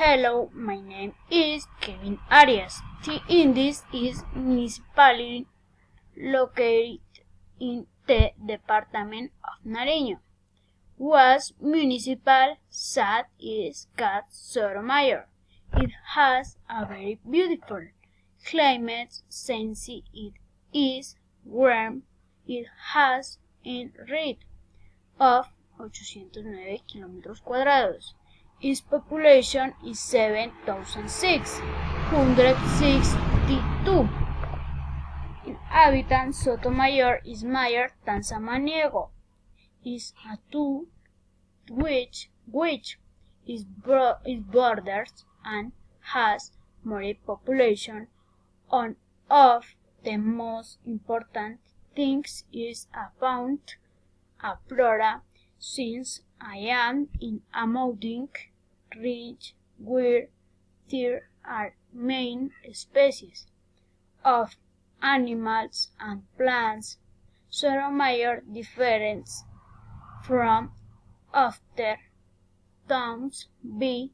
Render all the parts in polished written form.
Hello, my name is Kevin Arias. The Indies is municipality located in the department of Nariño. Was municipal site is called Sotomayor. It has a very beautiful climate since it is warm. It has a rate of 809 kilómetros cuadrados. Its population is 7,662. Inhabitants Sotomayor is Mayor Tanzamaniego is a town which is borders and has more population. One of the most important things is a fauna and flora, since I am in a mountain range where there are main species of animals and plants. Sotomayor differs from other towns by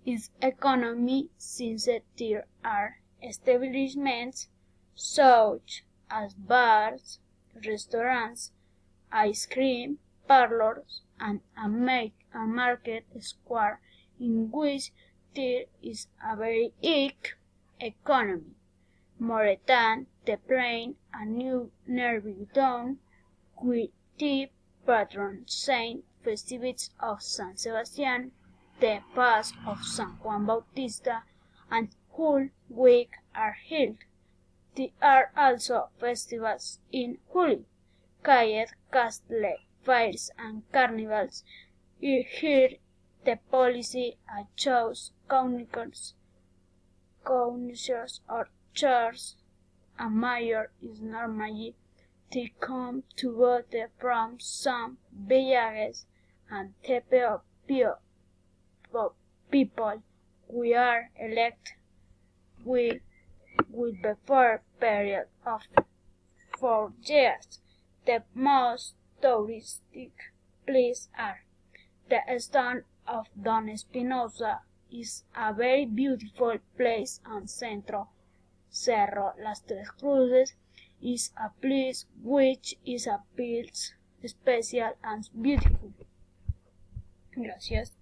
its economy, since there are establishments such as bars, restaurants, ice cream parlors, and a market square in which there is a very big economy. More than the plain and new nearby town with the patron saint festivities of San Sebastian, the Pass of San Juan Bautista, and Holy Week are held. There are also festivals in July, called castle fairs and carnivals. Here the policy shows concerts or churches. A mayor is normally to come to vote from some villages, and the people we are elected will be for a period of 4 years. The most touristic places are the Stone of Don Espinosa is a very beautiful place, and Cerro Las Tres Cruces is a place which is a place special and beautiful. Gracias.